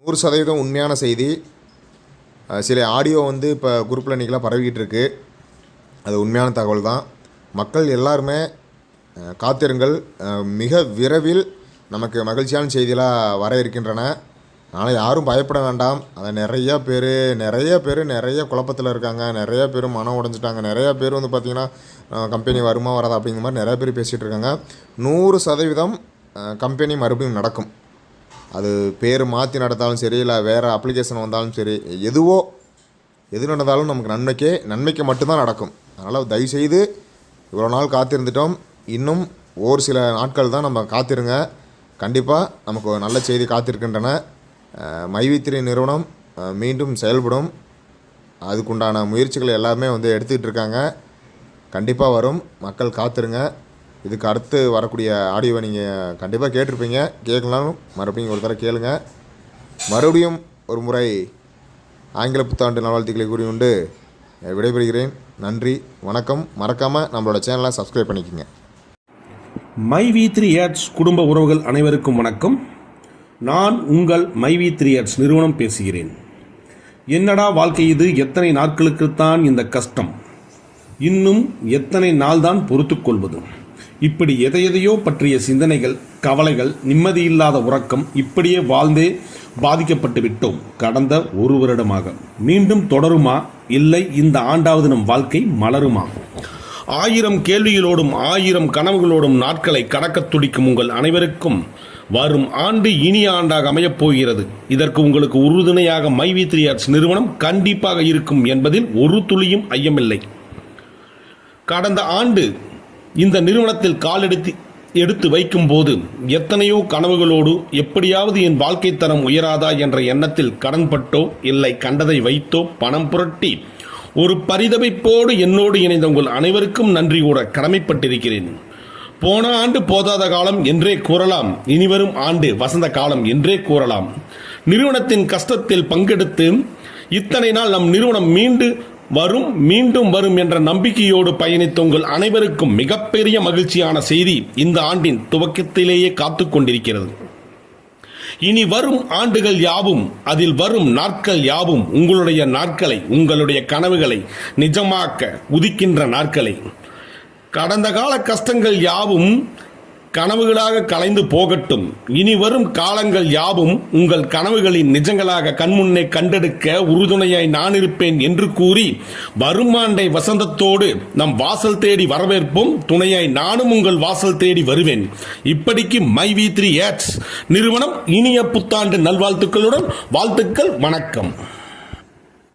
100% உண்மையான செய்தி. சில ஆடியோ இப்போ குரூப்பில் இன்றைக்கெலாம் பரவிக்கிட்டு இருக்குது. அது உண்மையான தகவல் தான். மக்கள் எல்லாருமே காத்திருங்கள். மிக விரைவில் நமக்கு மகிழ்ச்சியான செய்தியெல்லாம் வர இருக்கின்றன. அதனால் யாரும் பயப்பட வேண்டாம். அதை நிறைய பேர் நிறைய குழப்பத்தில் இருக்காங்க. நிறைய பேர் மனம் உடைஞ்சிட்டாங்க. நிறையா பேர் பார்த்திங்கன்னா கம்பெனி வருமா வராதா அப்படிங்கிற மாதிரி நிறையா பேர் பேசிகிட்டு இருக்காங்க. 100% கம்பெனி மறுபடியும் நடக்கும். அது பேர் மாற்றி நடந்தாலும் சரி, இல்லை வேறு அப்ளிகேஷன் வந்தாலும் சரி, எது நடந்தாலும் நமக்கு நன்மைக்கு மட்டும்தான் நடக்கும். அதனால் தயவுசெய்து இவ்வளோ நாள் காத்திருந்துட்டோம். இன்னும் ஒரு சில நாட்கள் தான் நம்ம காத்திருங்க. கண்டிப்பாக நமக்கு ஒரு நல்ல செய்தி காத்திருக்கின்றன. மைவி3 நிறுவனம் மீண்டும் செயல்படும். அதுக்குண்டான முயற்சிகள் எல்லாமே எடுத்துக்கிட்டு இருக்காங்க. கண்டிப்பாக வரும். மக்கள் காத்திருங்க. இதுக்கு அடுத்து வரக்கூடிய ஆடியோவை நீங்கள் கண்டிப்பாக கேட்டிருப்பீங்க. கேட்கலாலும் மறுபடியும் ஒரு தடவை கேளுங்க. மறுபடியும் ஒரு முறை ஆங்கில புத்தாண்டு நல்வாழ்த்துக்களை கூறியுண்டு விடைபெறுகிறேன். நன்றி, வணக்கம். மறக்காமல் நம்மளோட சேனலை சப்ஸ்கிரைப் பண்ணிக்கோங்க. மைவி3 ஆட்ஸ் குடும்ப உறவுகள் அனைவருக்கும் வணக்கம். நான் உங்கள் மைவி3 ஆட்ஸ் நிறுவனம் பேசுகிறேன். என்னடா வாழ்க்கை இது, எத்தனை நாட்களுக்குத்தான் இந்த கஷ்டம், இன்னும் எத்தனை நாள் தான் பொறுத்து கொள்வது, இப்படி எதையோ பற்றிய சிந்தனைகள், கவலைகள், நிம்மதியில்லாத உறக்கம், இப்படியே வாழ்ந்தே பாதிக்கப்பட்டு விட்டோம். கடந்த ஒரு வருடமாக மீண்டும் தொடருமா, இல்லை இந்த ஆண்டாவது நம் வாழ்க்கை மலருமா? 1000 கேள்விகளோடும் 1000 கனவுகளோடும் நாட்களை கடக்க துடிக்கும் உங்கள் அனைவருக்கும் வரும் ஆண்டு இனிய ஆண்டாக அமையப் போகிறது. இதற்கு உங்களுக்கு உறுதுணையாக மைவி3 ஆட்ஸ் நிறுவனம் கண்டிப்பாக இருக்கும் என்பதில் ஒரு துளியும் ஐயமில்லை. கடந்த ஆண்டு இந்த நிறுவனத்தில் எடுத்து வைக்கும் போது எத்தனையோ கனவுகளோடு எப்படியாவது என் வாழ்க்கை தரம் உயராதா என்ற எண்ணத்தில் கடன்பட்டோ, இல்லை கண்டதை வைத்தோ பணம் புரட்டி ஒரு பரிதவிப்போடு என்னோடு இணைந்த உங்கள் அனைவருக்கும் நன்றி கூற கடமைப்பட்டிருக்கிறேன். போன ஆண்டு போதாத காலம் என்றே கூறலாம். இனிவரும் ஆண்டு வசந்த காலம் என்றே கூறலாம். நிறுவனத்தின் கஷ்டத்தில் பங்கெடுத்து இத்தனை நாள் நம் நிறுவனம் மீண்டும் வரும் என்ற நம்பிக்கையோடு பயணித்த உங்கள் அனைவருக்கும் மிகப்பெரிய மகிழ்ச்சியான செய்தி இந்த ஆண்டின் துவக்கத்திலேயே காத்துக் கொண்டிருக்கிறது. இனி வரும் ஆண்டுகள் யாவும், அதில் வரும் நாட்கள் யாவும் உங்களுடைய நாட்களை, உங்களுடைய கனவுகளை நிஜமாக்க உதிக்கின்ற நாட்களை. கடந்த கால கஷ்டங்கள் யாவும் கனவுகளாக கலைந்து போகட்டும். இனி வரும் காலங்கள் யாவும் உங்கள் கனவுகளின் நிஜங்களாக கண்முன்னே கண்டெடுக்க உறுதுணையாய் நான் இருப்பேன் என்று கூறி வரும் ஆண்டை வசந்தத்தோடு நம் வாசல் தேடி வரவேற்போம். துணையாய் நானும் உங்கள் வாசல் தேடி வருவேன். இப்படிக்கு மைவி3 ஆட்ஸ் நிறுவனம் இனிய புத்தாண்டு நல்வாழ்த்துக்களுடன் வாழ்த்துக்கள். வணக்கம்.